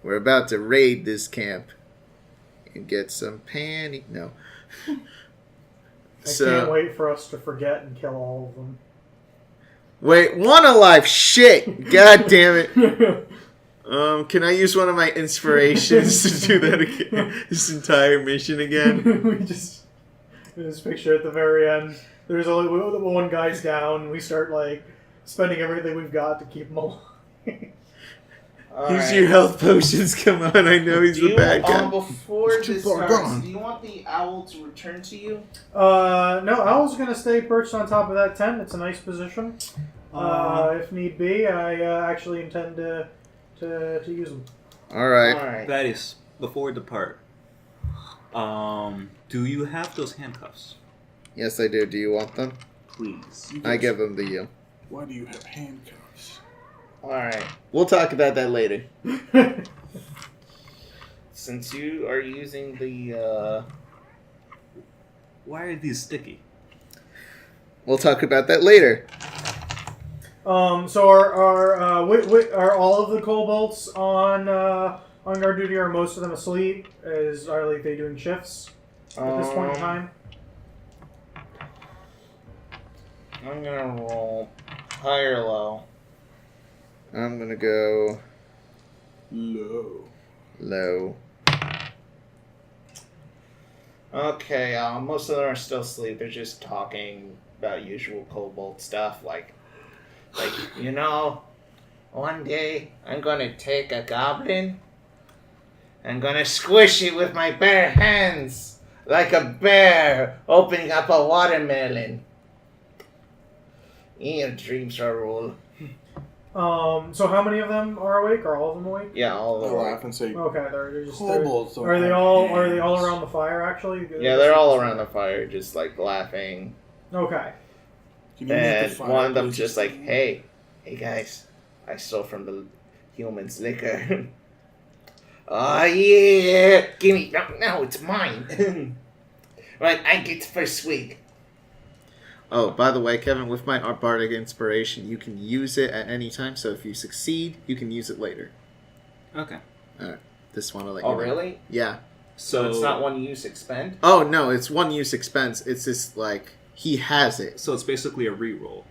We're about to raid this camp and get some panty. No. I can't wait for us to forget and kill all of them. Wait, one alive! Shit! God damn it! Can I use one of my inspirations to do that again? This entire mission again? we just this picture at the very end. There's only one guy's down. We start like spending everything we've got to keep him alive. Use your health potions. Come on, I know he's the bad guy. Before this starts, do you want the owl to return to you? No, Owl's gonna stay perched on top of that tent. It's a nice position. If need be, I actually intend to use them. All right. Vatis, before we depart, do you have those handcuffs? Yes, I do. Do you want them? Please. I give them to you. Why do you have handcuffs? Alright. We'll talk about that later. Since you are using the, Why are these sticky? We'll talk about that later. So are all of the kobolds on guard duty? Are most of them asleep? Are they doing shifts at this point in time? I'm gonna roll high or low. I'm gonna go Low. Okay, most of them are still asleep. They're just talking about usual kobold stuff, like, one day I'm gonna take a goblin, I'm gonna squish it with my bare hands, like a bear opening up a watermelon. Your dreams are all. So how many of them are awake? Are all of them awake? Yeah, all of I them. laugh and say, Okay, they're just. kobolds Are they all around the fire? Actually. Yeah, they're all around the fire, just like laughing. Okay. Can you make the And fire one of them please? just like, hey guys, I stole from the humans' liquor. Oh yeah, give me, no, it's mine. Right, I get first swig. Oh, by the way, Kevin, with my bardic inspiration, you can use it at any time. So if you succeed, you can use it later. Okay. All right. Just want to let Oh, you know. really? Yeah. So it's not one use expend? Oh no, it's one use expense. It's just like he has it. So it's basically a reroll.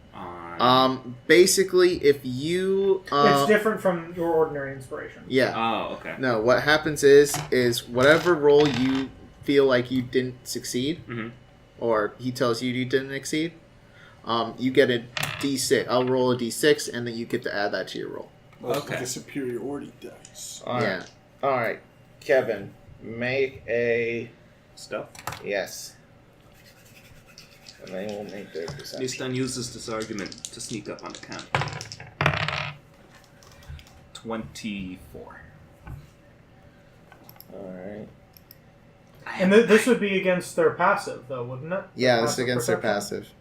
Basically, if you It's different from your ordinary inspiration. yeah. Oh, okay. No, what happens is whatever roll you feel like you didn't succeed, or he tells you didn't exceed, you get a D6. I'll roll a D6, and then you get to add that to your roll. Well, Okay. Like a superiority dice. Yeah. Alright, Kevin, make a... Stuff. Yes. And they will make their perception. Nistan uses this argument to sneak up on the camp. 24. Alright. And this would be against their passive, though, wouldn't it? Yeah, this is against their perception? passive.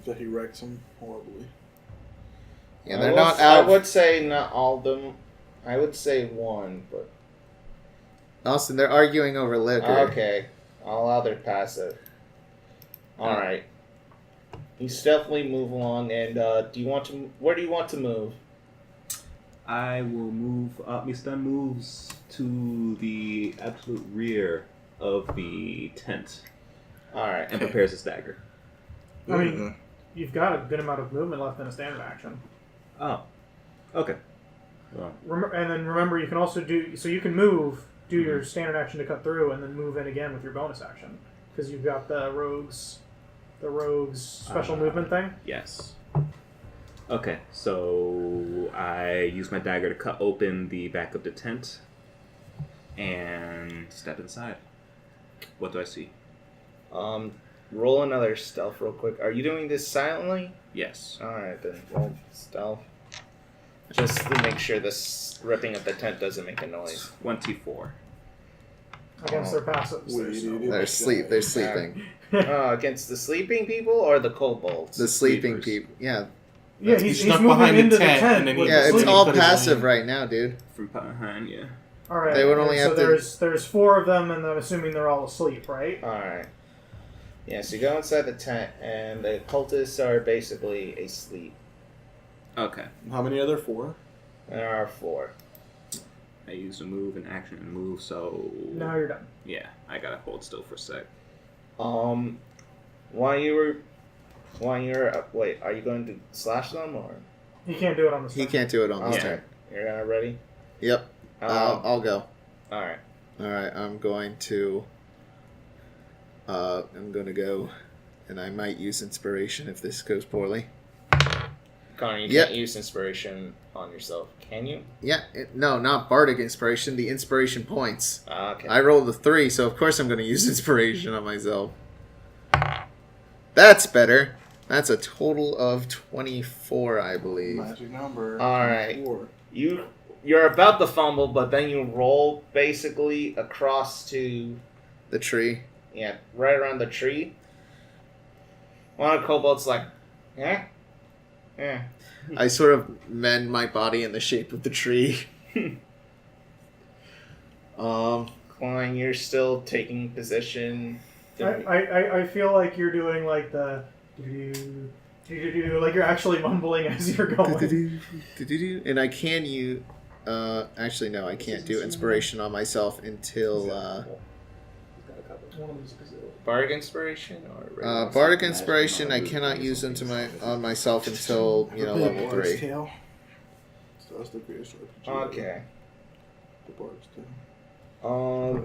That he wrecks them horribly. Yeah, they're not out. I would say not all of them. I would say one, but... Austin, they're arguing over liquor. Okay. I'll allow their passive. Alright. You stealthily move along, and do you want to... Where do you want to move? I will move. Nistan moves to the absolute rear of the tent Alright. and prepares his dagger. I mean, you've got a good amount of movement left in a standard action. Oh. Okay. Well, And then remember, you can also do... So you can move, do your standard action to cut through, and then move in again with your bonus action. Because you've got the rogue's special movement thing. yes. Okay, so I use my dagger to cut open the back of the tent and step inside. What do I see? Roll another stealth real quick. Are you doing this silently? Yes. Alright, then roll stealth. Just to make sure this ripping of the tent doesn't make a noise. 24. Against their passives. They're sleeping. Against the sleeping people or the kobolds? The sleeping Sleepers. people. Yeah. Yeah, He he's snuck moving behind the into the tent, tent. and then he- with Yeah, the it's sleeping. all put his passive hand. right now, dude. From behind, yeah. All right. They would only and have so to- there's 4 of them, and I'm assuming they're all asleep, right? Alright. Yeah, so you go inside the tent, and the cultists are basically asleep. Okay. How many are there? 4? There are 4. I used a move, an action, and a move, so... Now you're done. Yeah, I gotta hold still for a sec. While you're wait, are you going to slash them or? He can't do it on the He can't do it on this turn. You're ready. Yep. I'll go. All right. All right. I'm going to go, and I might use inspiration if this goes poorly. Connor, you Yep. can't use inspiration on yourself, can you? Yeah. No, not bardic inspiration. The inspiration points. Okay. I rolled a 3, so of course I'm going to use inspiration on myself. That's better. That's a total of 24, I believe. Magic number. All right. 4. You're about to fumble, but then you roll basically across to The tree. right around the tree. One of the kobolds like, yeah. I sort of mend my body in the shape of the tree. Klein, you're still taking position. I feel like you're doing like the like you're actually mumbling as you're going. And I can use... actually, no, I can't do inspiration on myself until... Bardic inspiration or Bardic inspiration, I cannot use on myself until, level 3. Tail. So that's the greatest RPG. Okay. The Bard's Tale. All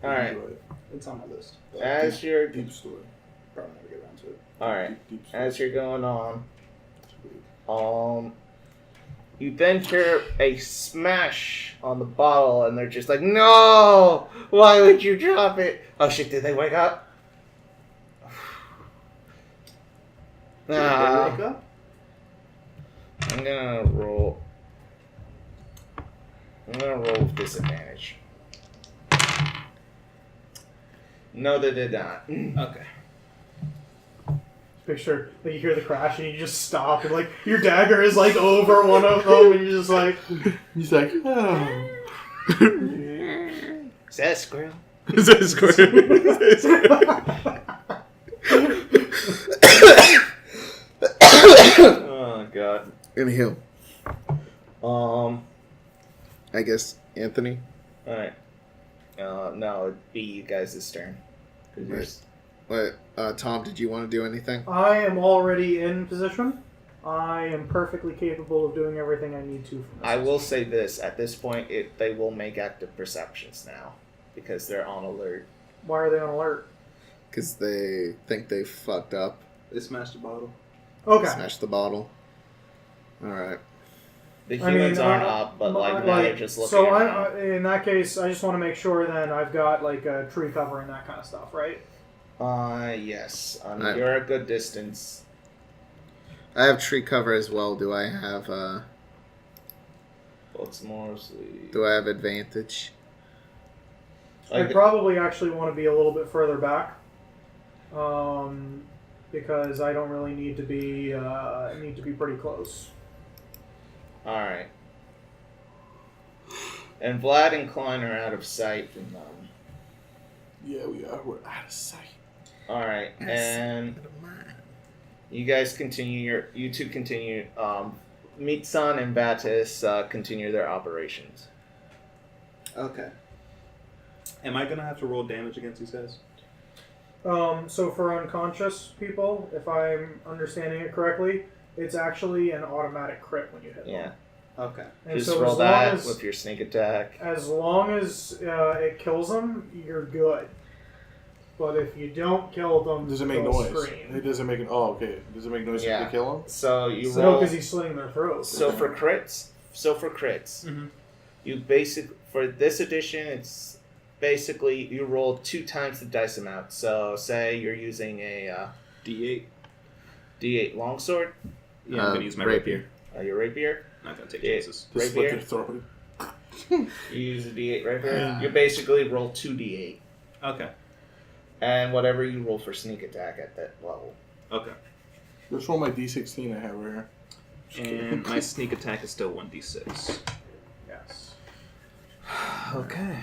right. It's on my list. As you're Deep story. Probably never get around to it. all right. Deep story. As you're going on, you then hear a smash on the bottle, and they're just like, "No! Why would you drop it?" Oh shit! Did they wake up? Did they Ah, wake up? I'm gonna roll with disadvantage. No, they did not. Okay. Picture like you hear the crash and you just stop and like your dagger is like over one of them and you're just like He's like, oh. Is that a squirrel? Is that square? Oh god. Anyhow, I I guess Anthony. Alright. No, it'd be you guys' turn. 'Cause you're Right. What, Tom, did you want to do anything? I am already in position. I am perfectly capable of doing everything I need to. From this I will say this: at this point, they will make active perceptions now because they're on alert. Why are they on alert? Because they think they fucked up. They smashed the bottle. Okay. Smashed the bottle. Alright. The humans aren't up, but now they're just looking. So around. in that case, I just want to make sure then I've got like a tree cover and that kind of stuff, right? Yes. Alright. You're a good distance. I have tree cover as well. Do I have Well, it's mostly. do I have advantage? I probably actually want to be a little bit further back, because I don't really need to be pretty close. All right. And Vlad and Klein are out of sight. And, Yeah, we are. We're out of sight. all right, and you guys continue. You two continue. Meatson and Vatis continue their operations. Okay. Am I gonna have to roll damage against these guys? So for unconscious people, if I'm understanding it correctly, it's actually an automatic crit when you hit Yeah. them. Okay. And Just so roll as long that as, with your sneak attack. as long as it kills them, you're good. But if you don't kill them, Does it make they'll noise? scream. It doesn't make. Oh, okay. Does it make noise Yeah. if you kill him? So you No, roll. because he's slitting their throats. So for crits, Mhm. you for this edition, it's basically you roll 2 times the dice amount. So say you're using a D8. D8 longsword, Yeah, I'm gonna use my rapier. your rapier. Not gonna take Yeah. chances. Just slit Rapier. their throat. You use a D8 rapier. You basically roll 2 D8, Okay. and whatever you roll for sneak attack at that level. Okay. Just roll my D16 I have right here. And my sneak attack is still 1d6. Yes. Okay.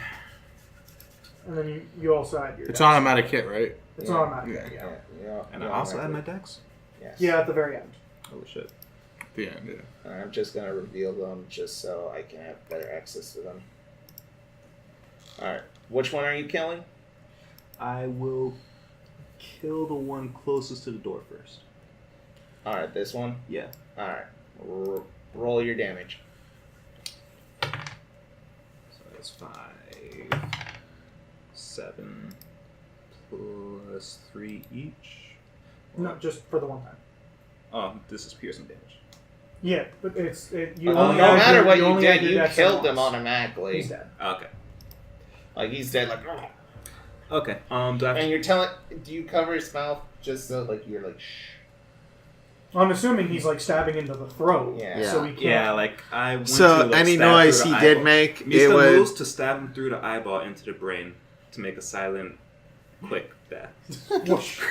And then you also add your It's dex. automatic hit, right? It's Yeah. automatic, yeah. Yeah. And I also add my dex? Yes. Yeah, at the very end. Holy shit. the end, yeah. Alright, I'm just gonna reveal them just so I can have better access to them. Alright, which one are you killing? I will kill the one closest to the door first. Alright, this one? Yeah. Alright, roll your damage. So that's 5, 7, plus 3 each. No, just for the one time. Oh, this is piercing damage. Yeah, but you No only matter have what your- you only have did, your you dex killed him once. automatically. He's dead. Okay. Like, he's dead, like, Okay. Do I have and to... you're telling, do you cover his mouth just so, like, you're like, shh? I'm assuming he's like stabbing into the throat. Yeah. So he can't. Yeah, like I went So to, like, any stab noise through he the did eyeball. make, Mista it was. moves to stab him through the eyeball into the brain to make a silent, quick death. Whoosh.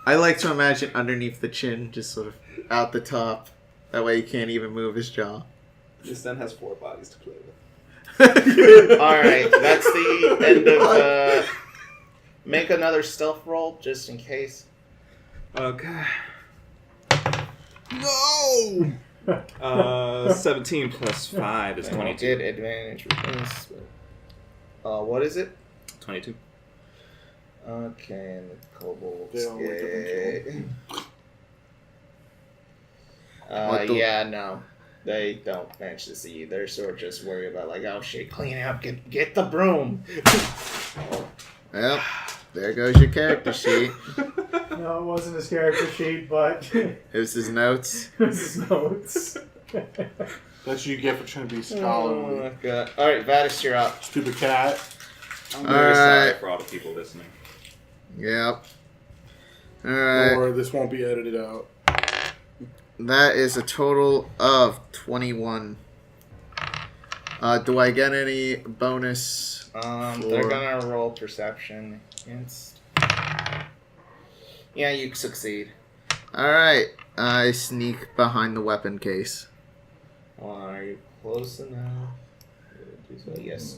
I like to imagine underneath the chin, just sort of out the top. That way he can't even move his jaw. This then has 4 bodies to play with. Alright, that's the end of, make another stealth roll, just in case. Okay. No! 17 plus 5 is And 22. Get advantage with this. What is it? 22. Okay, and the kobolds They all wake up and get... What the- yeah, no. They don't manage to see you. They're sort of just worried about, like, oh shit, clean up, get the broom. Well, there goes your character sheet. No, it wasn't his character sheet, but It was his notes. it was his notes. That's what you get for trying to be Oh scholarly. my god. Alright, Vatis, you're up. Stupid cat. I'm very sorry Alright. for all the people listening. Yep. Don't Alright. worry, this won't be edited out. That is a total of 21. Do I get any bonus? They're gonna roll perception against... Yeah, you succeed. Alright. I sneak behind the weapon case. Are you close enough? Yes.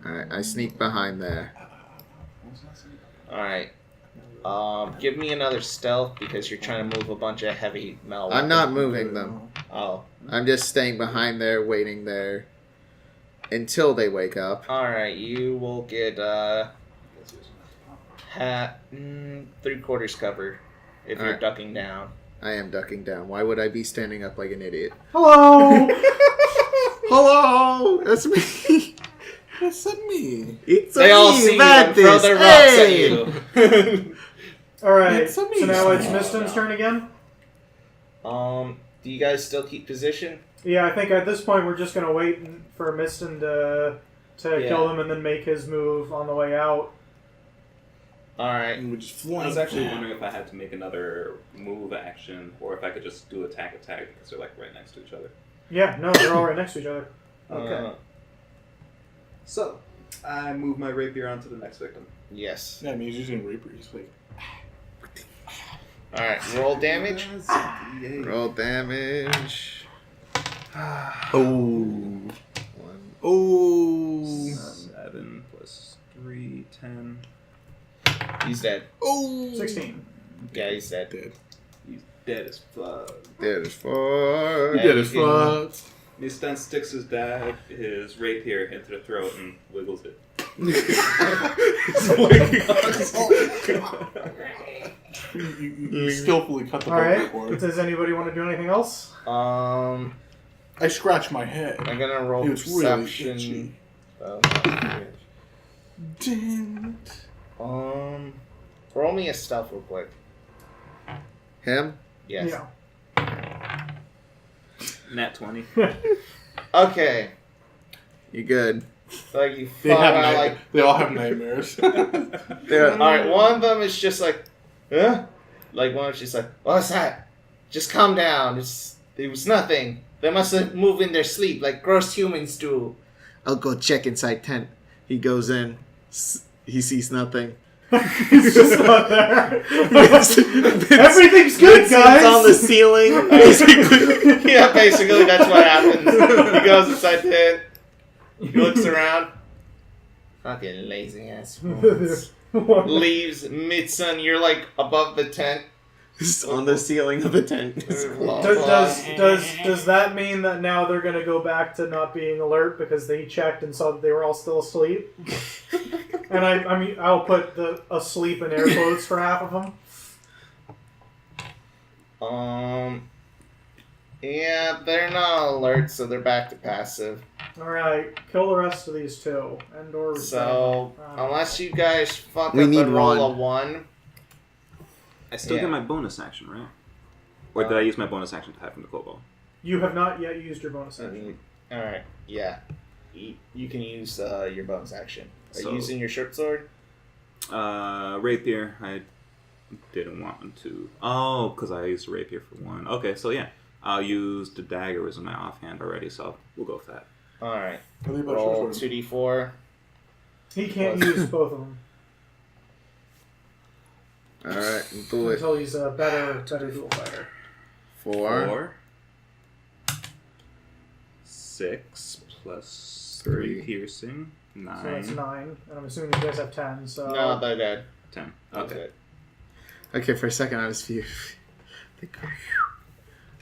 Alright, I sneak behind there. Alright. Give me another stealth because you're trying to move a bunch of heavy metal I'm not moving them. Oh. I'm just staying behind there, waiting there until they wake up. Alright, you will get, 3/4 cover if you're Alright. ducking down. I am ducking down. Why would I be standing up like an idiot? Hello. Hello! That's me! That's me. It's They all see you and throw Vatis. their rocks Hey! at you. All right. It's a So now it's Oh, Miston's no. turn again. Do you guys still keep position? Yeah, I think at this point we're just gonna wait for Miston to Yeah. kill him and then make his move on the way out. Alright. And we just I flank. was actually wondering if I had to make another move action or if I could just do attack because they're like right next to each other. Yeah, no, they're all right next to each other. Okay. So, I move my rapier onto the next victim. Yes. Yeah, I mean, he's using Reaper. He's like, Alright, roll damage. Roll damage. oh. One. Oh. 7 plus 3, 10. He's dead. Oh. 16. Yeah, he's dead. Dead. He's dead as fuck. Dead as fuck. Yeah, Dead as you can- fuck. Mistan sticks his rapier into the throat and wiggles it. You skillfully cut the All right. vocal cord. Does anybody want to do anything else? I'm I scratched my head. gonna roll It was really perception. itchy. Didn't. Roll me a stealth real quick. Him? Yes. Yeah. Nat 20. Okay. You good? Like you They, fought have out like. they all have nightmares. Alright, one of them is just like, huh? Like one of just like, what's that? Just calm down. It was nothing. They must have moved in their sleep like gross humans do. I'll go check inside tent. He goes in. He sees nothing. He's just not there. Everything's good, It's guys. on the ceiling. Yeah, basically that's what happens. He goes inside the tent. He looks around. Fucking lazy ass fools. Leaves mid-sun. You're like above the tent. on the ceiling of the tent. Does that mean that now they're going to go back to not being alert because they checked and saw that they were all still asleep? And I mean, I'll put the asleep in air quotes for half of them. Yeah, they're not alert, so they're back to passive. Alright, kill the rest of these two. And/or So, unless you guys fuck We up need and roll a one. 1. I still get my bonus action, right? Or did I use my bonus action to hide from the kobold? you have not yet used your bonus action. Alright, yeah. You can use your bonus action. Are you So- using your short sword? Rapier. I didn't want to. Oh, because I used rapier for 1. Okay, so yeah. I'll use the dagger was in my offhand already, so we'll go with that. Alright. How do you Roll short sword? 2d4. He can't use both of them Alright, do it. until he's a better dual fighter. 4. 6 plus 3 piercing. 9. So that's 9. And I'm assuming you guys have 10, so... No, they're dead. 10. That's Okay. it. Okay, for a second I was few.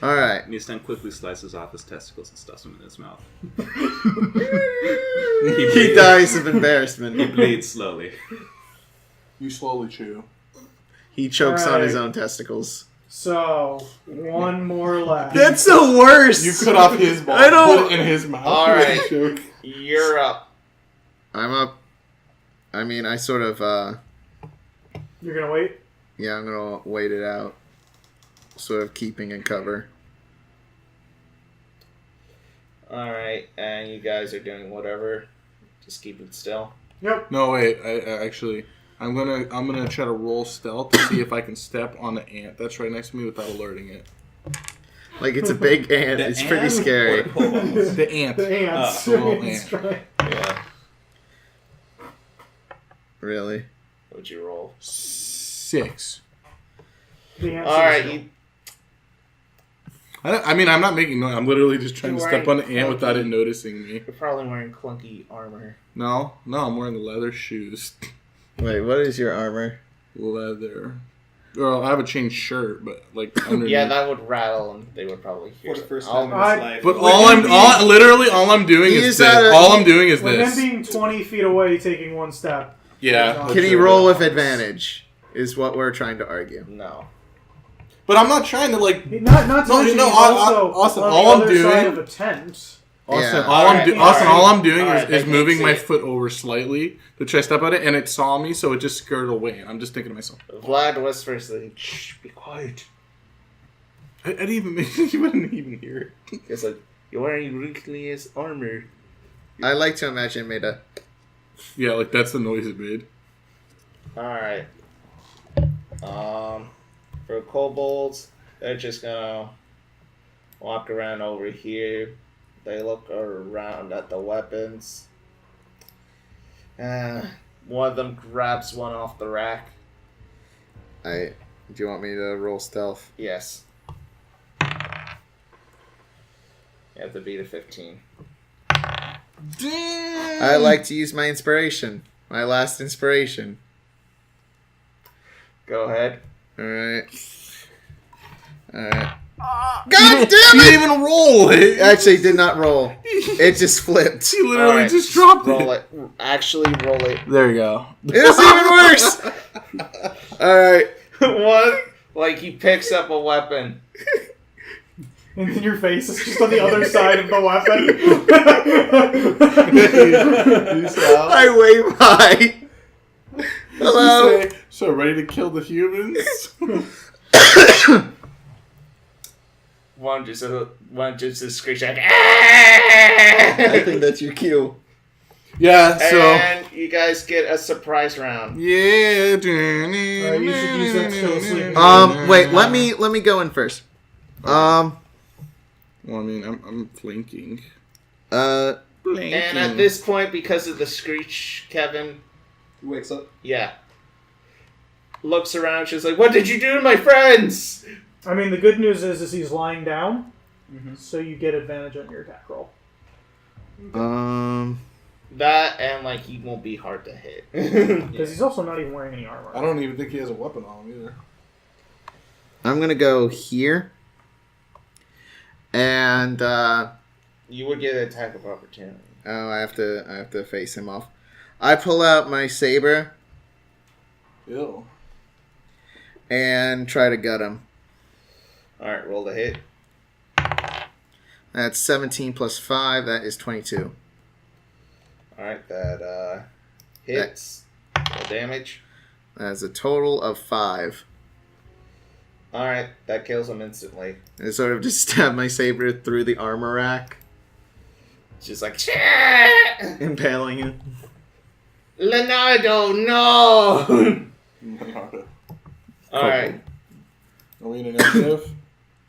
Alright. Nistan quickly slices off his testicles and stuffs them in his mouth. He dies of embarrassment. He bleeds slowly. You slowly chew. He chokes on his Alright. own testicles. So, one more left. That's the worst! You cut off his ball. I don't- Put it in his mouth. Alright. Choke. You're up. I'm up. I mean, I sort of, You're gonna wait? yeah, I'm gonna wait it out. Sort of keeping in cover. Alright, and you guys are doing whatever. Just keep it still. Yep. No, wait. I actually, I'm gonna try to roll stealth to see if I can step on the ant that's right next to me without alerting it. Like, it's a big ant. It's pretty scary. The ant. The ants. the little It's ant. right. Yeah. Really? What'd you roll? 6. The ants Alright, are you I mean, I'm not making noise. I'm literally just trying to You're step on the wearing ant without it clunky- noticing me. You're probably wearing clunky armor. No, I'm wearing leather shoes. Wait, what is your armor? Leather. Well, I have a chain shirt, but like underneath. Yeah, that would rattle and they would probably hear For the it. first I'll- time in his life. But With all him being- literally all I'm doing is He's this. at a- All I'm doing is With him this. being 20 feet away, taking one step. Yeah. Can he roll with advantage? Is what we're trying to argue. No. But I'm not trying to like. Not to mention no, he's also Austin, on all the I'm other doing- side of a tent. Austin, Yeah. all I'm doing Alright, is they can't moving see my it. foot over slightly to try to step on it, and it saw me, so it just scared away. I'm just thinking to myself, Vlad whispers, like, shh, be quiet. I didn't even, you wouldn't even hear it. It's like, you're wearing wrinkliest armor. I like to imagine it made a... Yeah, like that's the noise it made. Alright. For kobolds, they're just gonna walk around over here. They look around at the weapons. One of them grabs one off the rack. Do you want me to roll stealth? Yes. You have to beat a 15. I like to use my inspiration. My last inspiration. Go ahead. Alright. Alright. God damn You it! didn't even roll it. Actually, did not roll. It just flipped. He literally Alright, just dropped Roll it. it. Actually, roll it. There you go. It's even worse! Alright. One, like he picks up a weapon. And then your face is just on the other side of the weapon. I wave hi. Hello. So ready to kill the humans? One just screech like, I think that's your cue. Yeah. So. and you guys get a surprise round. Yeah. You should use that still sleeping. Wait, let me go in first. Well, I mean, I'm flanking. And at this point, because of the screech, Kevin, He wakes up. yeah, looks around. She's like, "What did you do to my friends?" I mean, the good news is he's lying down, Mm-hmm. so you get advantage on your attack roll. That and like he won't be hard to hit. Because he's also not even wearing any armor. I don't even think he has a weapon on him either. I'm I'm gonna go here, and You would get an attack of opportunity. I have to face him off. I pull out my saber Ew. and try to gut him. Alright, roll the hit. That's 17 plus 5. That is 22. Alright, that hits. Roll damage. That's a total of 5. Alright, that kills him instantly. I sort of just stab my saber through the armor rack, Just like, impaling him. Leonardo, no! Alright. Are we in initiative?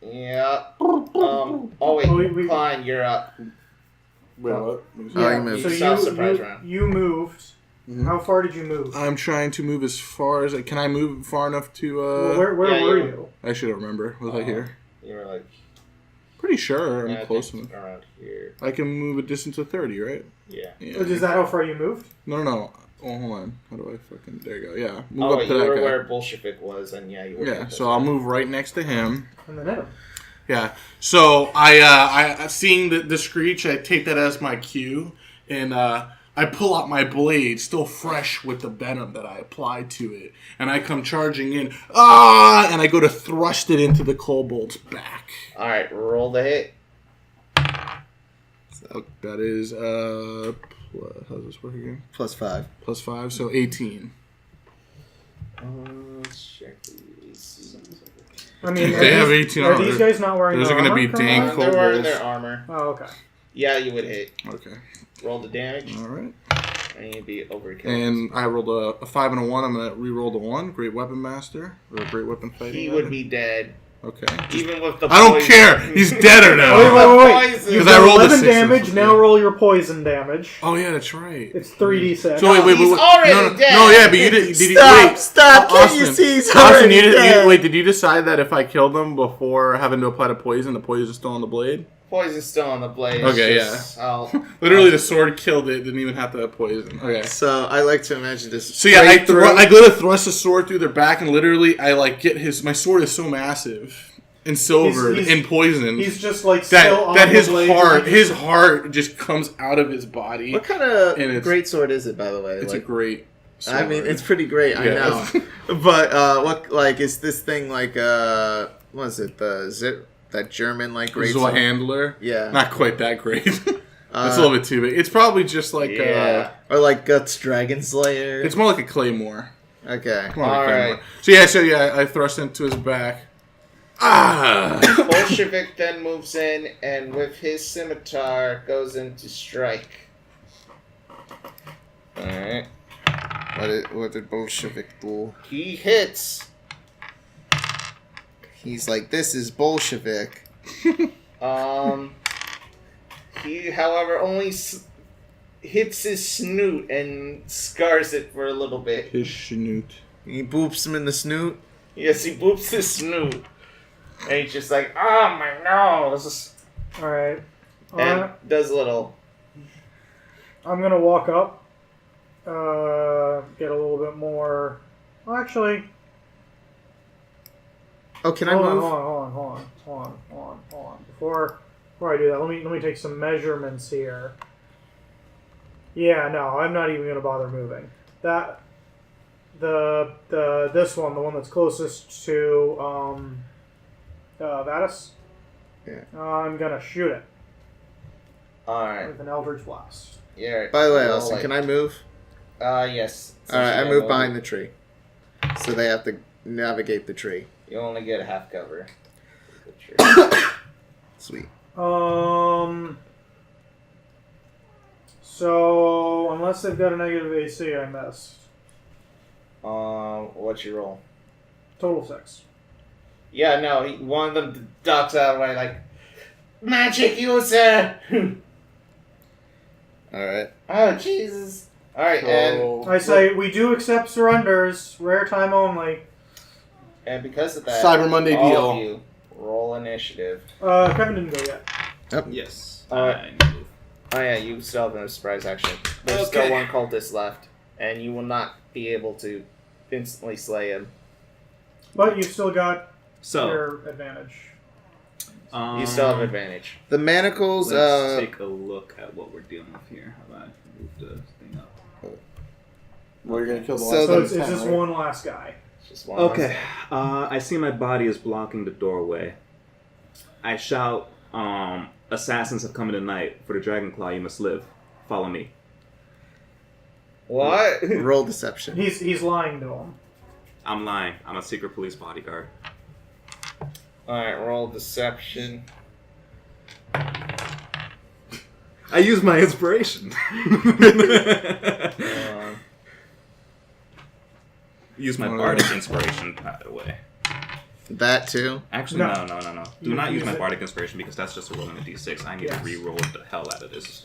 Yeah. Oh wait, Klein, you're up. Wait, what? Oh, you moved. So Stop surprise round. you moved. Mhm. How far did you move? I'm trying to move as far as can I move far enough to Well, where yeah, were you- you? I should remember. Was I here? You were like, Pretty sure I'm yeah, I close think enough. around here. I can move a distance of 30, right? Yeah. Yeah. Is that how far you moved? No. Oh, hold on. How do I fucking... There you go. Yeah. Move Oh, up wait, to you that were guy. where Bolshevik was, and yeah, you were. Yeah, so I'll move right next to him. And then hit him. Yeah. So I seeing the screech, I take that as my cue, and I pull out my blade, still fresh with the venom that I applied to it, and I come charging in. And I go to thrust it into the kobold's back. All right, roll the hit. So that is how's this work again? Plus 5. Plus 5, so 18. Check these. I mean, They have 18 are armor. these guys not wearing Those their are gonna armor be currently? dank They're wearing kobolds. their armor. Oh, okay. Yeah, you would hit. Okay. Roll the damage, All right. and you'd be overkill. And I rolled a 5 and a 1. I'm gonna re-roll the 1. Great weapon master or great weapon fighting. He would be dead, Okay. even with the. I don't poison. care. He's deader now. Wait. Poison. You Because I got rolled a 11 6 and damage, now roll your poison damage. Oh yeah, that's right. It's 3d6. So wait. He's already dead. No, yeah, but you did. Did Stop! you, Stop! Can't Austin, you see he's Austin, already you dead? wait. Did you decide that if I killed them before having to apply the poison's still on the blade? Poison's still on the blade. Okay, Literally, the sword killed it. Didn't even have to have poison. Okay. So I like to imagine this. So yeah, straight through. I go to thrust the sword through their back, and literally, I like get my sword is so massive and silvered He's- and poisoned He's just like still on that the blade. his heart just comes out of his body. What kind of And it's- great sword is it, by the way? It's like, a great. Sword. I mean, it's pretty great. I Yeah. know. But what like is this thing like? What is it? That German like great sword? Handler. Yeah. Not quite that great. That's a little bit too big. It's probably just like Yeah. Or like Guts Dragon Slayer. it's more like a claymore. Okay. More like a All claymore. right. So yeah, I thrust into his back. Ah! Bolshevik then moves in and with his scimitar goes in to strike. Alright. What did Bolshevik do? He hits. He's like, this is Bolshevik. He, however, only hits his snoot and scars it for a little bit. His schnoot. He boops him in the snoot. Yes, he boops his snoot. And he's just like, oh my nose. Alright. And does a little. I'm gonna walk up. Get a little bit more. Well, actually. Oh, can I Hold move? on. Before I do that, let me take some measurements here. Yeah, no, I'm not even gonna bother moving. This one, the one that's closest to Vatis. Yeah. I'm gonna shoot it Alright. with an Eldritch Blast. Yeah. By the way, Austin, can I move? Yes. Alright, I move behind the tree. So they have to navigate the tree. You only get a half cover. Sweet. So unless they've got a negative AC, I missed. What's your roll? Total 6. Yeah, no, one of them ducks out of the way like, magic user! Alright. Oh, Jesus. Alright, I say we do accept surrenders, rare time only. and because of that, Cyber Monday all deal. of you roll initiative. Kevin didn't go yet. Yes. I Oh yeah, you still have no surprise action. There's Okay. still one cultist left, and you will not be able to instantly slay him. But you've still got So your advantage. You still have advantage. The manacles. Let's take a look at what we're dealing with here. How about I move the thing up? We're gonna kill the So last So one. it's just one last guy. Just one. Okay. I see my body is blocking the doorway. I shout, assassins have come in the night. For the dragon claw, you must live. Follow me. What? Roll deception. He's lying to him. I'm lying. I'm a secret police bodyguard. Alright, roll deception. I use my inspiration. Use my bardic inspiration, by the way. That too. Actually, No. no. Do You not use use my it. bardic inspiration because that's just a rolling a d6. I need Yes. to re-roll the hell out of this.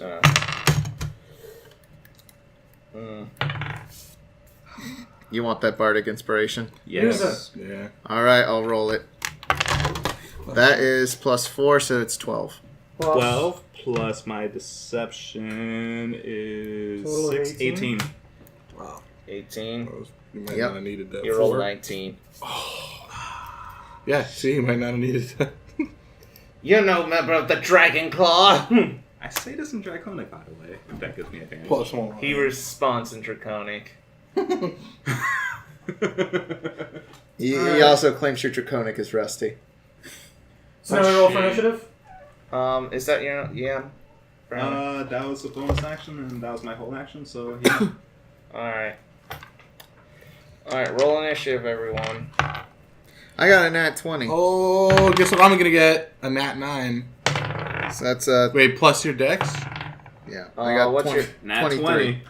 You want that bardic inspiration? Yes. Yeah. All right, I'll roll it. That is +4, so it's 12. 12 plus my deception is Total of 6, 18? 18. Wow. 18. You might Yep. not have needed that. You rolled 4. 19. Yeah, see, you might not have needed that. You're no member of the Dragon Claw. I say this in Draconic, by the way, if that gives me advantage. +1. He responds in Draconic. He also claims your draconic is rusty. So now we roll for initiative? Is that your... Yeah. That was a bonus action, and that was my whole action, so yeah. Alright. Alright, roll initiative, everyone. I got a nat 20. Oh, guess what I'm gonna get? A nat 9. So that's Wait, plus your dex? yeah. I got what's 20, your... Nat 23. 20.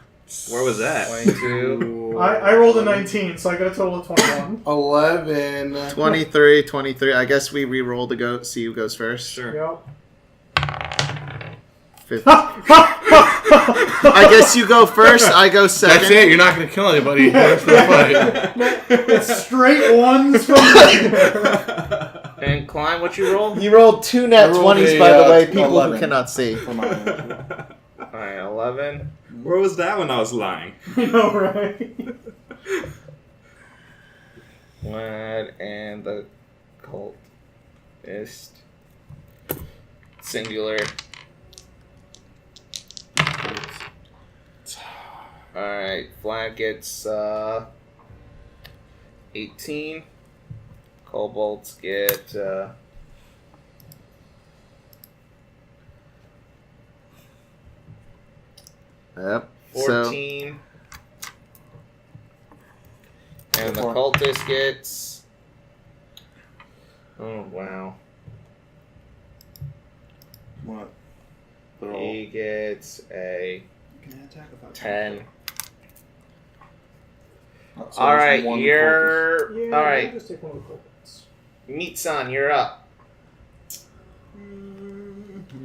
Where was that? 22. I rolled a 19, so I got a total of 21. 11. 23. I guess we re-roll to go see who goes first. Sure. Yep. 50. I guess you go first. I go second. That's it. You're not gonna kill anybody. That's the fight. It's straight ones from there. And Klein, what you roll? You rolled 2 nat I rolled 20s, a, by the way, people 11. who cannot see. For my Alright, 11. Where was that when I was lying? You know, right? Lad and the cultist. Singular. Alright, Vlad gets 18. Kobolds get Yep. 14. And the cultist gets... Oh, wow. What? He gets a Can I attack if I 10. So Alright, there's one you're... Yeah, Alright, I'll just take one of the culprits. Meat-san, you're up.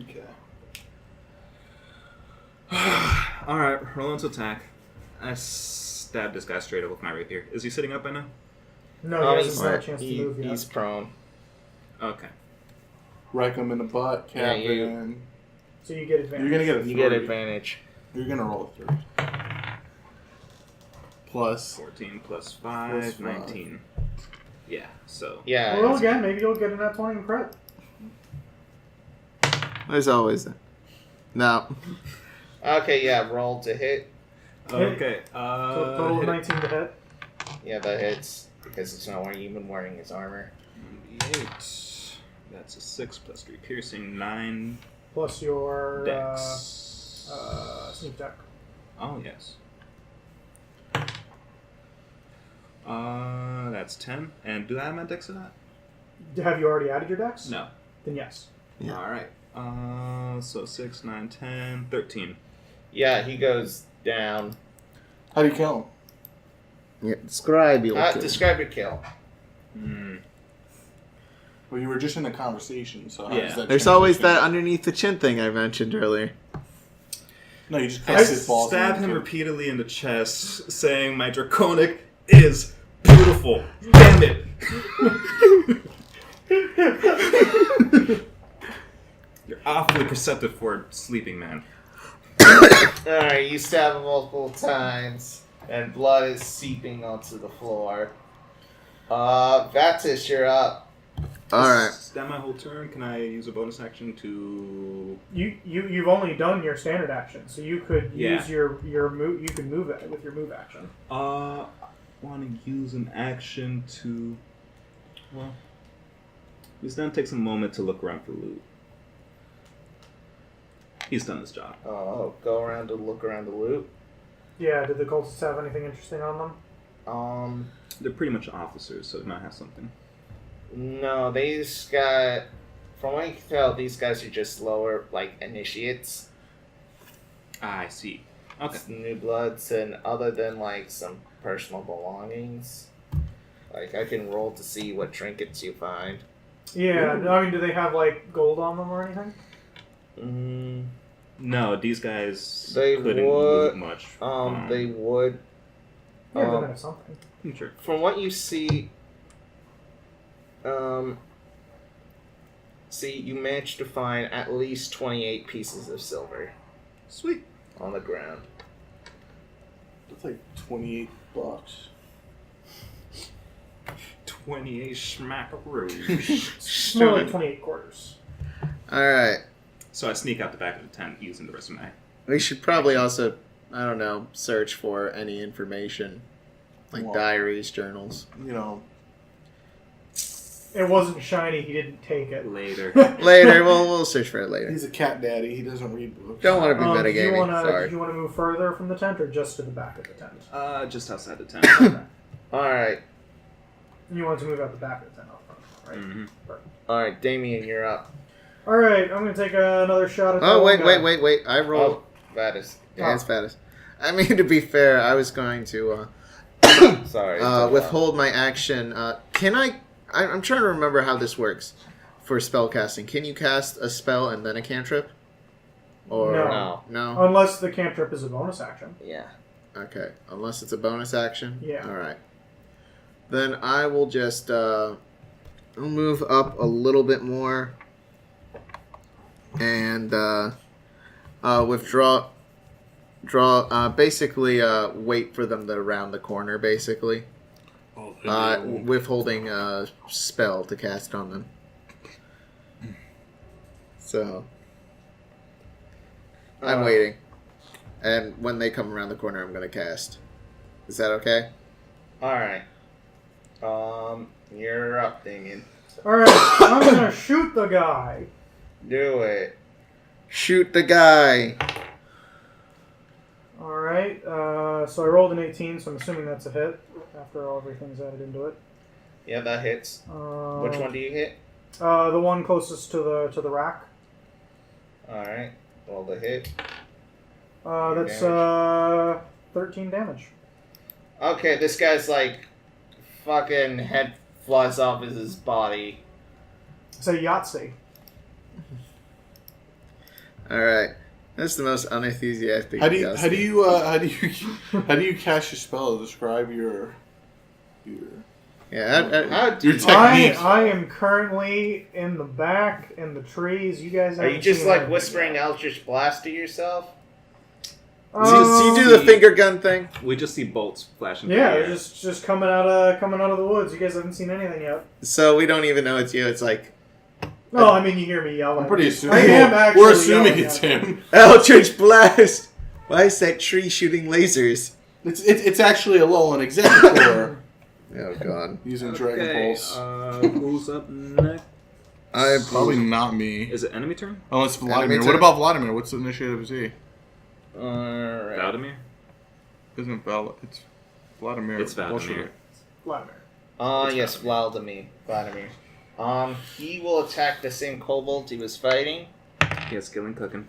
Okay. Alright, roll into attack. I stab this guy straight up with my rapier. Is he sitting up by now? No, he he's hasn't had a chance to move yet. he's prone. Okay. Wreck him in the butt, Yeah, Captain. you- So you get advantage. You're gonna get a 3. You get advantage. You're gonna roll a 3. Plus. 14 plus Plus 5, five. 19. Yeah, so. Yeah. Well, it's- again, maybe you'll get a nat 20 in crit. There's always that. No. Okay, yeah, roll to hit. Okay. So total of hit 19 to hit. Yeah, that hits. Because it's not even wearing his armor. 8. That's a 6 plus 3 piercing, 9 Plus your dex. sneak attack. Oh, yes. That's 10. And do I have my dex to that? Have you already added your dex? No. Then yes. Yeah. Alright. So 6, 9, 10, 13. Yeah, he goes down. How do you kill him? Yeah, describe your kill. Describe your kill. Well, you were just in a conversation, so how Yeah. does that There's change always the that game? underneath the chin thing I mentioned earlier. No, you just I press his balls. stab and him kill. repeatedly in the chest, saying, "My draconic is beautiful. Damn it!" You're awfully perceptive for a sleeping man. Alright, you stab him multiple times, and blood is seeping onto the floor. Vatis, you're up. All right. Is that my whole turn? Can I use a bonus action to? You've only done your standard action, so you could use Yeah. your move. You could move it with your move action. I want to use an action to. Well, he's gonna take some moment to look around for loot. He's done his job. Oh, go around to look around the loot. Yeah. Did the cultists have anything interesting on them? They're pretty much officers, so they might have something. No, these guys. From what I can tell, these guys are just lower, like initiates. I see. Okay. New bloods, and other than like some personal belongings, like I can roll to see what trinkets you find. Yeah. Ooh. I mean, do they have like gold on them or anything? No, these guys They couldn't would. loot much. They would. Yeah, they might have something. Sure. From what you see, you managed to find at least 28 pieces of silver Sweet. on the ground. That's like $28. 28 smackaroos. It's more like 28 quarters. All right. So I sneak out the back of the tent using the resume. We should probably also, I don't know, search for any information, like Well- diaries, journals. You know, It wasn't shiny. He didn't take it. Later. Later, we'll search for it later. he's a cat daddy. He doesn't read books. Don't want to be Did you metagaming. want to? Sorry. Did you want to move further from the tent, or just to the back of the tent? Just outside the tent. Alright, You want to move out the back of the tent, out front, right? Mm-hmm. alright, Damien, you're up. All right, I'm gonna take another shot at. Oh, the wait, one wait. I rolled. Oh, Vatis. Yeah, it's Vatis. I mean, to be fair, I was going to Sorry. withhold my action. Can I'm trying to remember how this works for spell casting. Can you cast a spell and then a cantrip? Or No. No? Unless the cantrip is a bonus action. Yeah. Okay. Unless it's a bonus action? Yeah. Alright. Then I will just I'll move up a little bit more and withdraw basically wait for them to round the corner basically. Oh, Withholding a spell to cast on them. So I'm waiting. And when they come around the corner I'm gonna cast. Is that okay? Alright. You're up, Damien. All right, I'm gonna shoot the guy. Do it. Shoot the guy. All right, so I rolled an 18, so I'm assuming that's a hit after everything's added into it. Yeah, that hits. Which one do you hit? The one closest to the rack. Alright. Roll the hit. That's 13 damage. Okay, this guy's like fucking head flies off of his body. It's a Yahtzee. Alright. That's the most unenthusiastic. How do you cast your spell? Describe your Yeah. How do your you, technique. I am currently in the back in the trees. You guys are haven't you just seen like anything whispering yet. Eldritch Blast to yourself? So you do the finger gun thing? We just see bolts flashing. Yeah, through the they're air. just coming out of the woods. You guys haven't seen anything yet. So we don't even know it's you. It's like No, I mean you hear me yelling. I'm pretty assuming. I am actually We're assuming yelling it's at him. Eldritch Blast. Why is that tree shooting lasers? It's actually a Alolan Executor Oh god. using Dragon Okay, Pulse. who's up next? Probably not me. Is it enemy turn? Oh, it's Vladimir. Enemy What turn. about Vladimir? What's the initiative is he? Alright. Vladimir? Isn't it's Vladimir? It's Vladimir. Bullshit. Vladimir. Yes, Vladimir. He will attack the same kobold he was fighting. He has skill in cooking.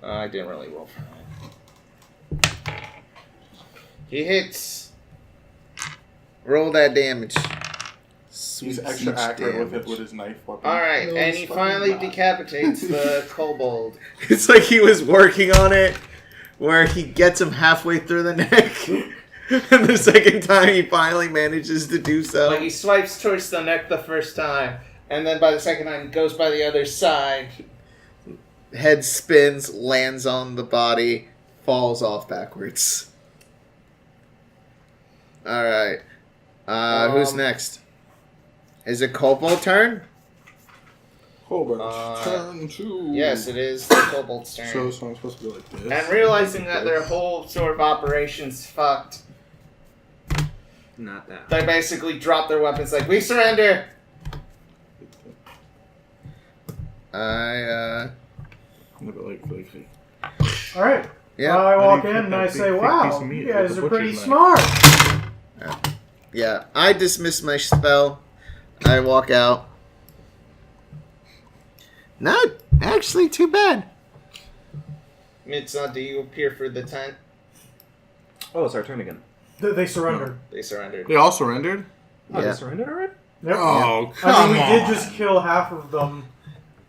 I didn't really roll for that. He hits. Roll that damage. He's Sweet extra siege accurate with damage. it with his knife weapon. Alright, No, and it's he fucking finally not. decapitates the kobold. It's like he was working on it, where he gets him halfway through the neck, and the second time he finally manages to do so. Like he swipes towards the neck the first time, and then by the second time he goes by the other side. Head spins, lands on the body, falls off backwards. Alright. Who's next? Is it Kobold turn? Kobold's turn to... Yes, it is the kobold's turn. So I'm supposed to go like this. And realizing that their whole sort of operation's fucked, Not that. they basically drop their weapons like, we surrender! I All right. yeah. I walk do you in put and that I big, say, thick piece "Wow, of meat you with guys the are pretty butcher's knife?" smart." Yeah, I dismiss my spell. I walk out. Not actually too bad. Mitsa, do you appear for the tent? Oh, it's our turn again. They surrendered. They surrendered. They all surrendered? Oh, Yeah. they surrendered already? Yep. Oh, I come mean, we on. did just kill half of them,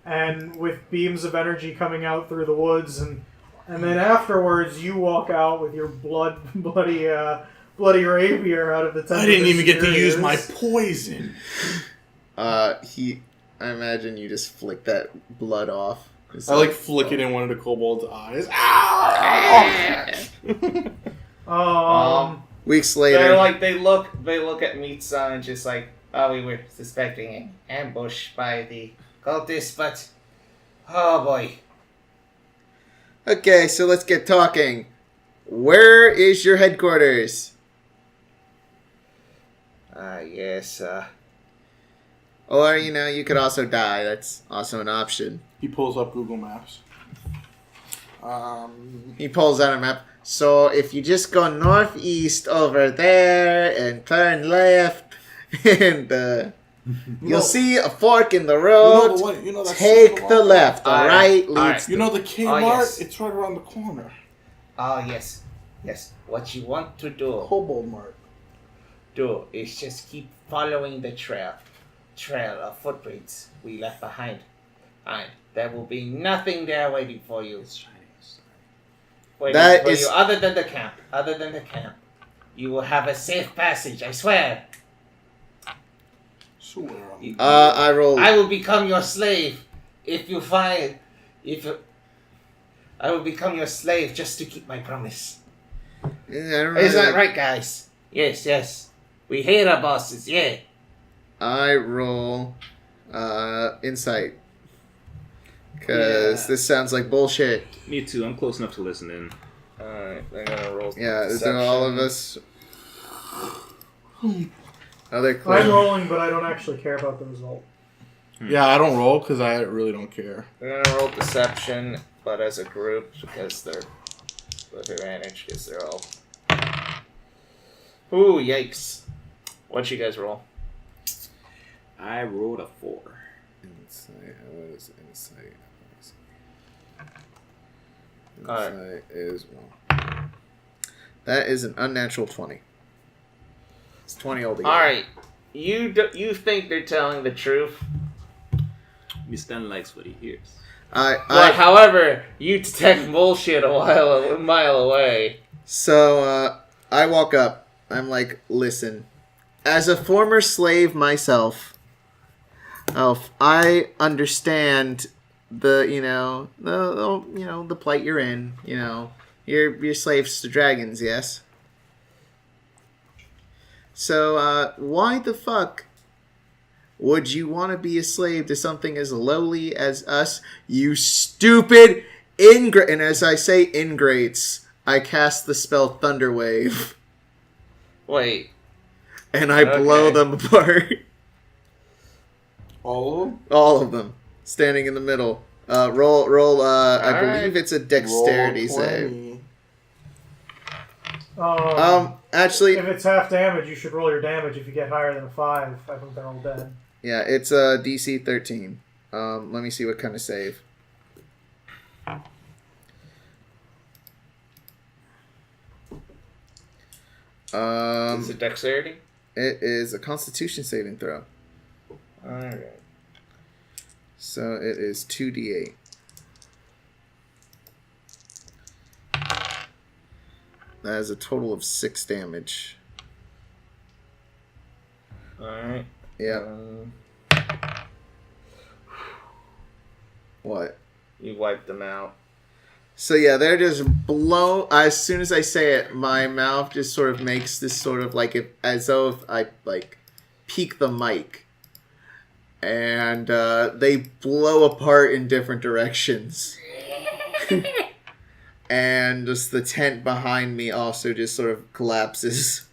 and with beams of energy coming out through the woods, and then afterwards you walk out with your bloody rapier out of the tent. I didn't of even get to use superiors. my poison. I imagine you just flick that blood off. It's I flick it in one of the kobold's eyes. Ah! Weeks later. They look at Mitsa and just like, oh, we were suspecting an ambush by the cultists, but oh boy. Okay, so let's get talking. Where is your headquarters? Yes, Or, you could also die. That's also an option. He pulls up Google Maps. He pulls out a map. So if you just go northeast over there and turn left, and you'll see a fork in the road. that Take Supermarket? the left, all right? Alright. You know the Kmart? Oh, yes. It's right around the corner. oh yes, what you want to do Kobold Mart. is just keep following the trail of footprints we left behind. There will be nothing there waiting for you. Other than the camp. You will have a safe passage, I swear. I roll. I will become your slave I will become your slave just to keep my promise. Is that right, guys? Yes. We hate our bosses, yeah. I roll insight. Because this sounds like bullshit. Me too. I'm close enough to listen in. Alright, I'm gonna roll. Yeah, deception. all of us. Other I'm rolling, but I don't actually care about the result. Yeah, I don't roll because I really don't care. I'm gonna roll deception, but as a group because they're with advantage because they're all. Ooh, yikes! What'd you guys roll? I rolled a 4. Insight. What is insight? Alright. Insight is well. That is an unnatural 20. It's 20 altogether. Alright, you think they're telling the truth? Stan likes what he hears. However, you detect bullshit a mile away. So, I walk up. I'm like, listen. As a former slave myself, I understand the plight you're in. You're slaves to dragons, yes? So, why the fuck would you want to be a slave to something as lowly as us, you stupid ingrate? And as I say ingrates, I cast the spell Thunderwave. Wait. And I blow them apart. All of them? All of them. Standing in the middle. Roll, I believe it's a dexterity save. Actually... If it's half damage, you should roll your damage. If you get higher than a 5, I think they're all dead. Yeah, it's a DC 13. Let me see what kind of save. Is it dexterity? It is a Constitution saving throw. Alright. So it is 2d8. That is a total of 6 damage. Alright. Yeah. What? You wiped them out. So yeah, they're just blown. As soon as I say it, my mouth just sort of makes this sort of as though if I peek the mic, and they blow apart in different directions. And just the tent behind me also just sort of collapses.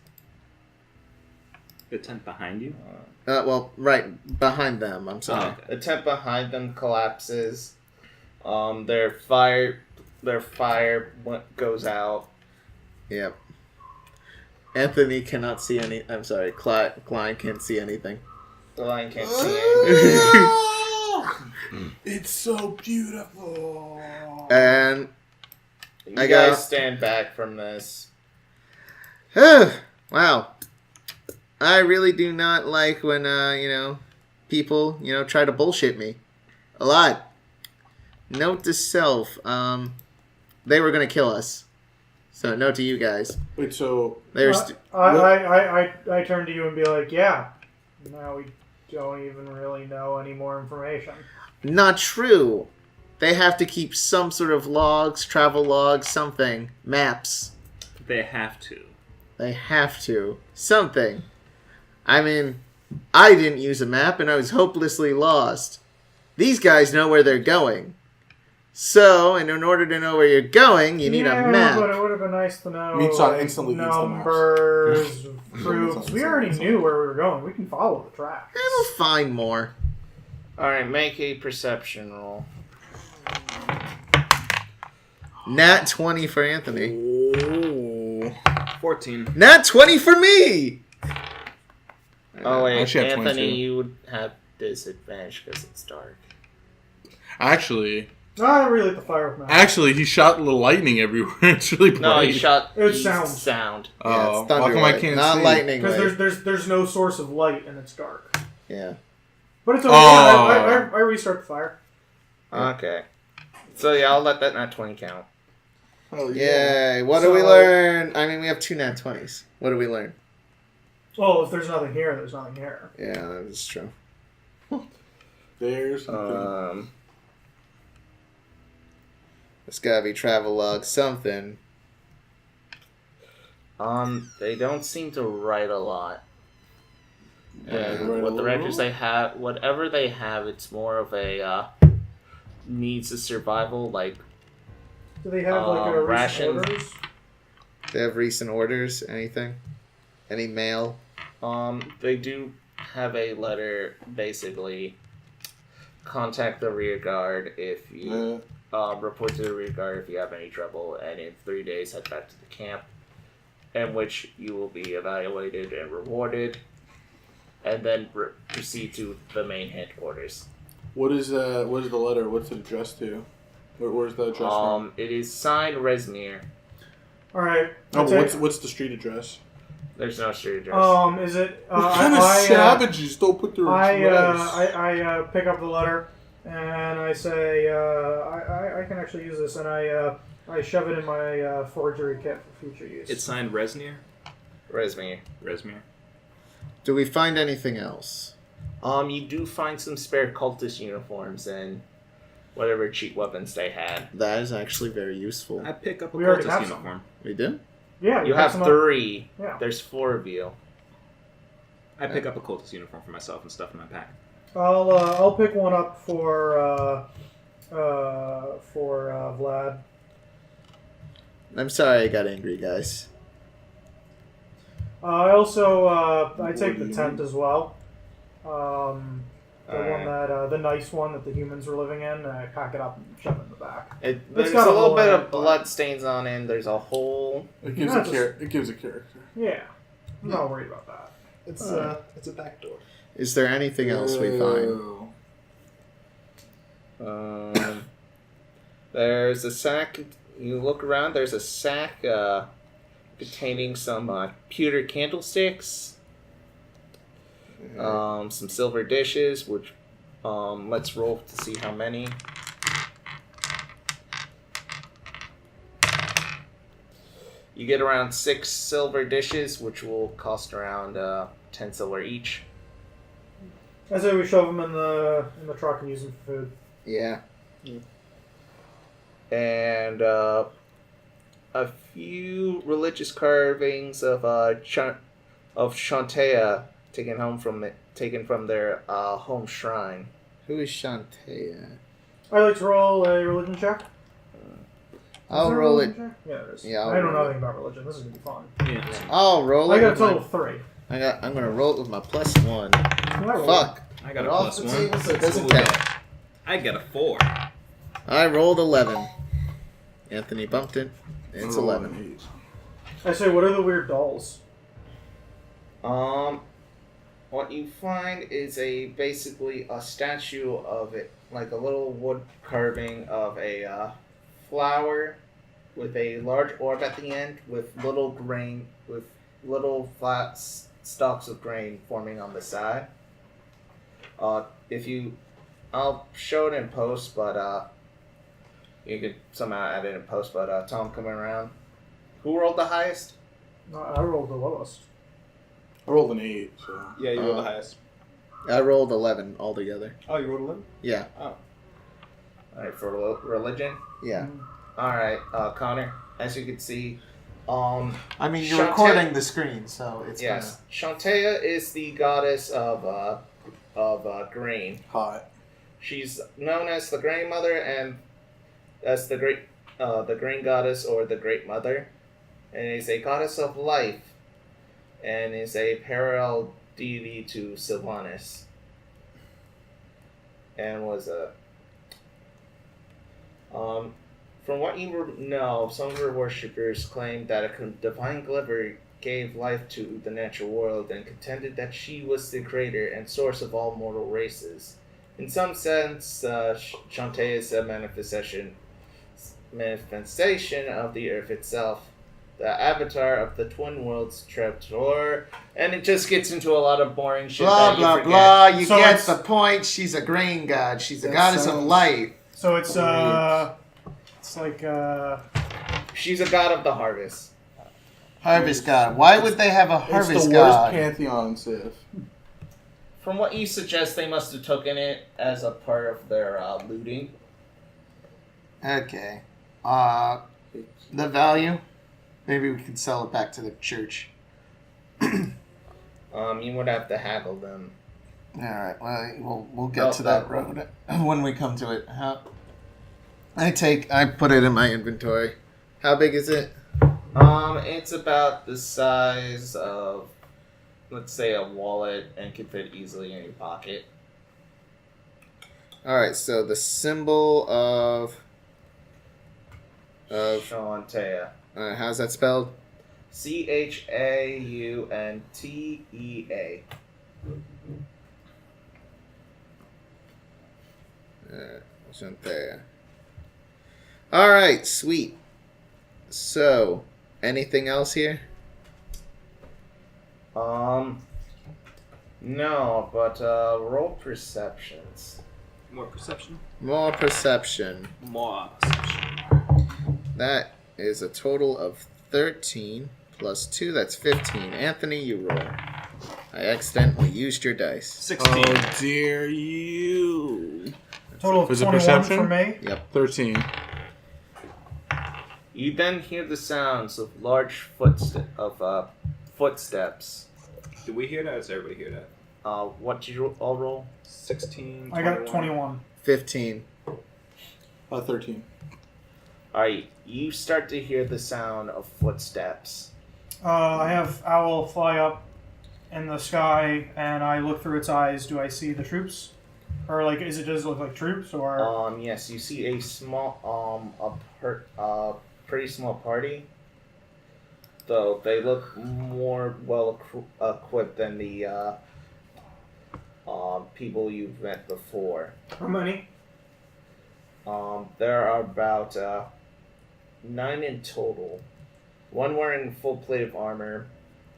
The tent behind you? Well, right behind them. I'm sorry. Oh, okay. The tent behind them collapses. Their fire goes out. Yep. Anthony cannot see any. I'm sorry, Klein can't see anything. The lion can't see anything. It's so beautiful. And You I guys got- stand back from this. wow. I really do not like when people try to bullshit me. A lot. Note to self. They were gonna kill us. So note to you guys. Wait, so They were. I turn to you and be like, yeah. Now we don't even really know any more information. Not true. They have to keep some sort of logs, travel logs, something. Maps. They have to. They have to. Something. I mean, I didn't use a map and I was hopelessly lost. These guys know where they're going. So, and in order to know where you're going, you need a map. But it would have been nice to know Meatsaw instantly gets the maps. numbers, troops. We already knew where we were going. We can follow the tracks. And we'll find more. Alright, make a perception roll. Nat 20 for Anthony. oh, 14. Nat 20 for me! Oh wait, actually have Anthony, 22. you would have disadvantage because it's dark. actually, No, I really like the fire with my he shot the lightning everywhere. It's really bright. No, he shot It's sound. sound. Yeah, Oh, it's thunder how come I wave, can't not see? lightning Because wave. there's no source of light and it's dark. Yeah. But it's okay. Oh. I restart the fire. Okay. So yeah, I'll let that not 20 count. Oh, Yay. What do we So- learn? I mean, we have 2 Nat 20s. What do we learn? Well, if there's nothing here, there's nothing here. Yeah, that is true. There's something. It's gotta be travel log something. They don't seem to write a lot. Yeah, And write a what the little? records they have, whatever they have, it's more of a needs of survival. Like Do they have like a Ration. recent orders? They have recent orders? Anything? Any mail? they do have a letter, basically. Contact the rear guard if you report to the rear guard if you have any trouble, and in 3 days head back to the camp, in which you will be evaluated and rewarded, and then proceed to the main headquarters. What is the letter? What's it addressed to? Where's the address from? It is signed Resmir. All right. Oh, I'll but take- what's the street address? There's no street address. Is it? What kind of savages don't put their address? I pick up the letter and I say I can actually use this, and I shove it in my forgery kit for future use. It's signed Resnir? Resmir. Resmir. Do we find anything else? You do find some spare cultist uniforms and whatever cheap weapons they had. That is actually very useful. I pick up a We already cultist have some. uniform. We do? yeah. You have some 3. Yeah. There's 4 of you. I pick up a cultist uniform for myself and stuff in my pack. I'll pick one up for Vlad. I'm sorry I got angry, guys. I also I take What do the you tent mean? as well. The one Alright. that the nice one that the humans were living in. I pack it up and shove it in the back. There's got a a little hole bit in of it, but- blood stains on it. There's a hole. It gives Yeah, it gives a character. Yeah, I'm not worried about that. It's a back door. Is there anything else we find? There's a sack. You look around. There's a sack containing some pewter candlesticks, some silver dishes. Which let's roll to see how many. You get around 6 silver dishes, which will cost around 10 silver each. I say we shove them in the truck and use them for food. Yeah. And a few religious carvings of Shantea taken from their home shrine. Who is Shantae? I'd like to roll a religion check. I'll roll it. Yeah, it is. Yeah, I'll I don't know roll it. anything about religion. This is gonna be fun. Yeah. I'll roll it. I got a with my- total of 3. I'm gonna roll it with my +1. Fuck. I got a We're off plus the 1. table, so it So doesn't we got- count. I got a 4. I rolled 11. Anthony bumped it. It's 11. 8. I say, what are the weird dolls? What you find is basically a statue of it, like a little wood carving of a flower with a large orb at the end, with little flat stalks of grain forming on the side. I'll show it in post, but you could somehow add it in post. But Tom coming around. Who rolled the highest? No, I rolled the lowest. I rolled an 8, so. Yeah, you rolled the highest. I rolled 11 altogether. Oh, you rolled 11? Yeah. Oh. Alright, for religion. Yeah. Alright, Connor, as you can see, I mean, you're recording the screen, so it's yes, Shantaea is the goddess of grain. Hot. She's known as the Grain Mother and as the Grain Goddess or the Great Mother, and is a goddess of life, and is a parallel deity to Sylvanas, and was from what you know, some of her worshippers claimed that a divine glimmer gave life to the natural world and contended that she was the creator and source of all mortal races. In some sense, Shantae is a manifestation of the earth itself, the avatar of the twin worlds Traptor, and it just gets into a lot of boring shit. blah that blah you forget. blah. You So get it's- the point. She's a grain god. She's a That goddess of sounds- life. So it's like She's a god of the harvest. Harvest god. Why would they have a It's harvest the worst god? pantheon in Civ. From what you suggest, they must have taken it as a part of their looting. Okay. The value? Maybe we can sell it back to the church. You would have to haggle them. All right. Well, we'll get to that road when we come to it. I put it in my inventory. How big is it? It's about the size of, let's say, a wallet, and can fit easily in your pocket. All right. So the symbol of Shantaea. how's that spelled? Chauntea. Shantaea. All right. Sweet. So, anything else here? No, but roll perceptions. More perception? More perception. More perception. That is a total of 13 plus 2. That's 15. Anthony, you roll. I accidentally used your dice. 16. Oh, dear you. total of Was it 21 perception? for me. Yep. 13. You then hear the sounds of large footsteps. Did we hear that or does everybody hear that? What did you all roll? 16, I got 21. 15. 13. Alright, you start to hear the sound of footsteps. I have Owl fly up in the sky, and I look through its eyes. Do I see the troops? Or, like, does it look like troops, or... Yes, you see a small, pretty small party. Though they look more well equipped than the people you've met before. How many? There are about 9 in total. One wearing full plate of armor,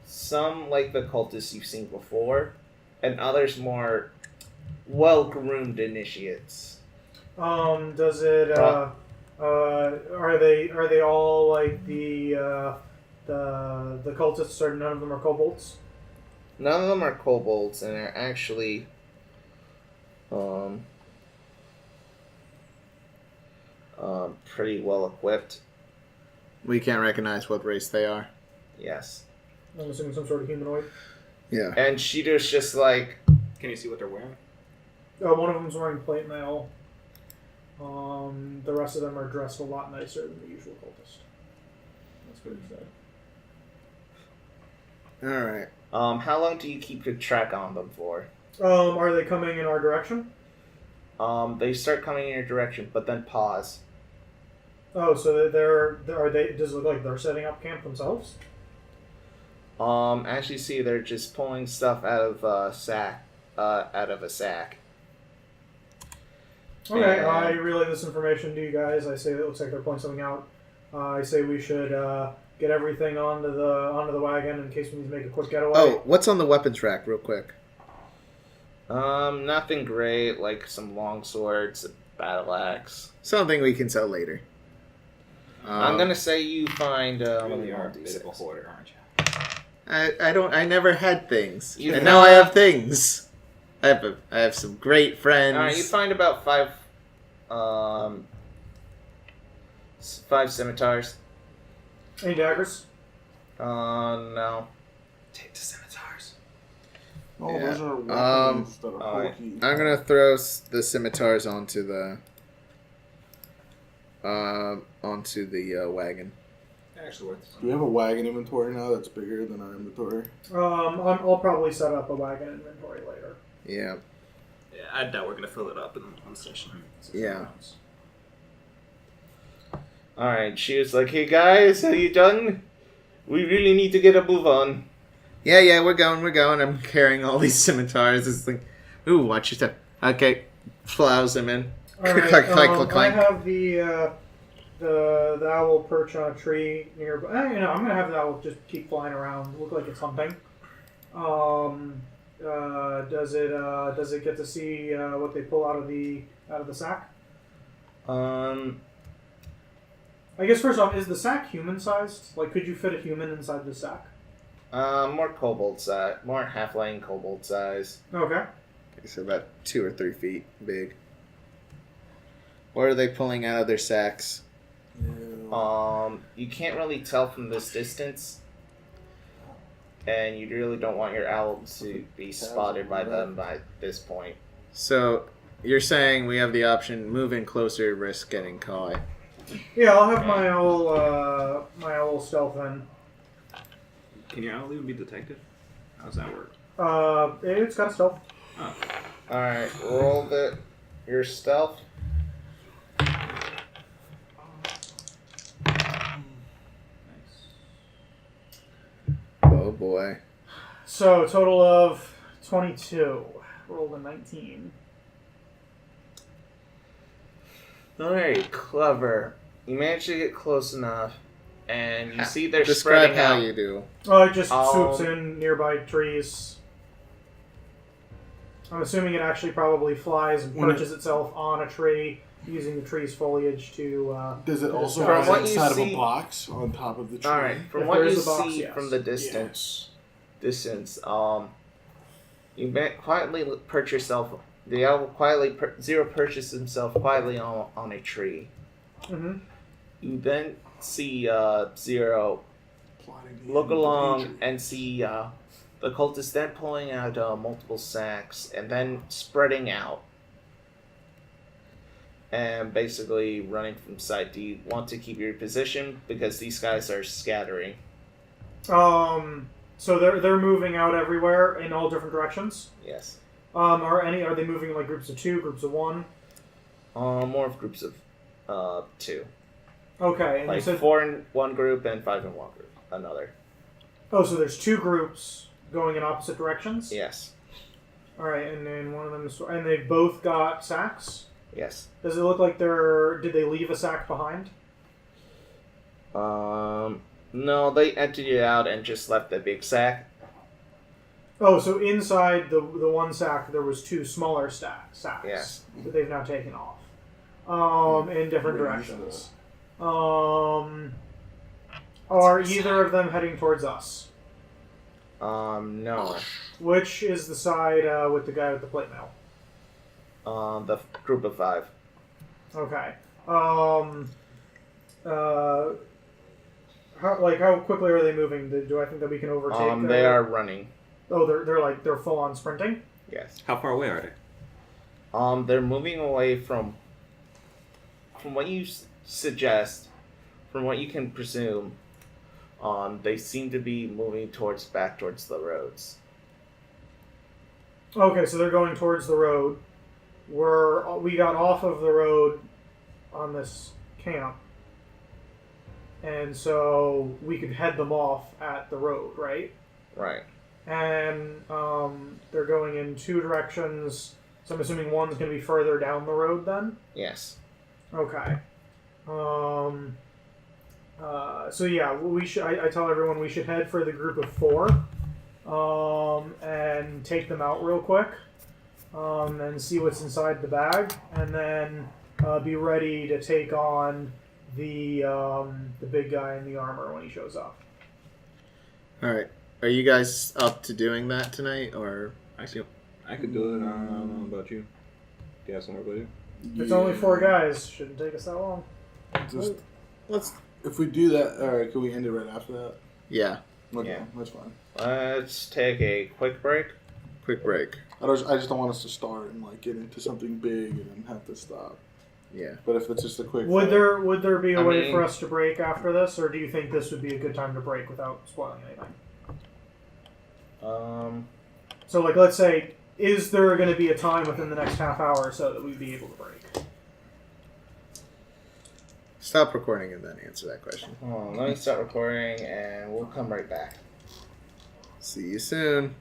some like the cultists you've seen before, and others more well-groomed initiates. Does it, are they all like the cultists, or none of them are kobolds? None of them are kobolds, and they're actually pretty well equipped. We can't recognize what race they are. Yes. I'm assuming some sort of humanoid. Yeah. And Cheetah's just like, Can you see what they're wearing? One of them's wearing plate mail. The rest of them are dressed a lot nicer than the usual cultist. That's what he said. All right. how long do you keep your track on them for? Are they coming in our direction? They start coming in your direction, but then pause. Oh, so are they? Does it look like they're setting up camp themselves? As you see, they're just pulling stuff out of a sack. Okay, And- I relay this information to you guys. I say it looks like they're pulling something out. I say we should get everything onto the wagon in case we need to make a quick getaway. Oh, what's on the weapons rack, real quick? Nothing great, like some long swords, a battle axe. Something we can sell later. I'm gonna say you find. Let me You are roll a bit of a D6. hoarder, aren't you? I never had things, You and now I have- have things. I have some great friends. Alright, you find about five scimitars. Any daggers? No. Take the scimitars. Oh, Yeah. those are weapons that are alright. hokey. I'm gonna throw the scimitars onto the wagon. Actually worth Do we have a wagon inventory now that's bigger than our inventory? I'll probably set up a wagon inventory later. Yeah. Yeah, I doubt we're gonna fill it up in one session. Yeah. Alright, she was like, hey guys, are you done? We really need to get a move on. Yeah, we're going. I'm carrying all these scimitars. It's like, ooh, watch your step. Okay, plows them in. Alright, Clank, clank, clank. I have the owl perch on a tree nearby. I'm gonna have the owl just keep flying around, look like it's hunting. Does it get to see what they pull out of the sack? I guess first off, is the sack human sized? Like, could you fit a human inside the sack? More kobold size, more half-lane kobold size. Okay. Okay, so about 2 or 3 feet big. What are they pulling out of their sacks? You can't really tell from this distance, and you really don't want your owl to be spotted by them by this point. So you're saying we have the option move in closer, risk getting caught. Yeah, I'll have my owl stealth in. Can your owl even be detected? How does that work? It's got stealth. Oh. Alright, roll your stealth. Oh boy. So total of 22. Rolled a 19. Alright, clever. You managed to get close enough, and you see they're Describe spreading how out. you do. It just swoops in nearby trees. I'm assuming it actually probably flies and perches itself on a tree, using the tree's foliage to. Does it also From have what the you inside of see- a box on top of the tree? Alright, from If what there you is a box, see yes. from the distance, you quietly perch yourself. The owl quietly Zero perches himself quietly on a tree. Mm-hmm. You then see Zero Plotting the look end of along danger. and see the cultists then pulling out multiple sacks and then spreading out and basically running from sight. Do you want to keep your position because these guys are scattering? So they're moving out everywhere in all different directions. Yes. Are they moving in like groups of 2, groups of 1? More of groups of 2. Okay, and Like you said 4 in one group and 5 in one group. Another. so there's 2 groups going in opposite directions. Yes. All right, and then one of them is, and they both got sacks. Yes. Does it look like did they leave a sack behind? No, they emptied it out and just left the big sack. Oh, so inside the one sack there was 2 smaller sacks. Yes. That they've now taken off. In different directions. Are either of them heading towards us? No. Which is the side with the guy with the plate mail? The group of 5. Okay. How quickly are they moving? Do I think that we can overtake? They are running. Oh, they're full on sprinting. Yes. How far away are they? They're moving away from what you suggest, from what you can presume. They seem to be moving back towards the roads. Okay, so they're going towards the road. We got off of the road on this camp, and so we could head them off at the road, right? Right. And they're going in two directions. So I'm assuming one's going to be further down the road then? Yes. Okay. So yeah, we should. I tell everyone we should head for the group of 4, and take them out real quick, and see what's inside the bag, and then be ready to take on the big guy in the armor when he shows up. All right. Are you guys up to doing that tonight, or? I could do it. I don't know about you. Do you have somewhere to do? It's only 4 guys. Shouldn't take us that long. Let's. If we do that, alright, can we end it right after that? Yeah. Okay, Yeah. that's fine. Let's take a quick break. Quick break. I just don't want us to start and get into something big and then have to stop. Yeah. But if it's just a quick, Would there be a way mean- for us to break after this, or do you think this would be a good time to break without spoiling anything? So, let's say, is there going to be a time within the next half hour or so that we'd be able to break? Stop recording and then answer that question. Let me start recording, and we'll come right back. See you soon.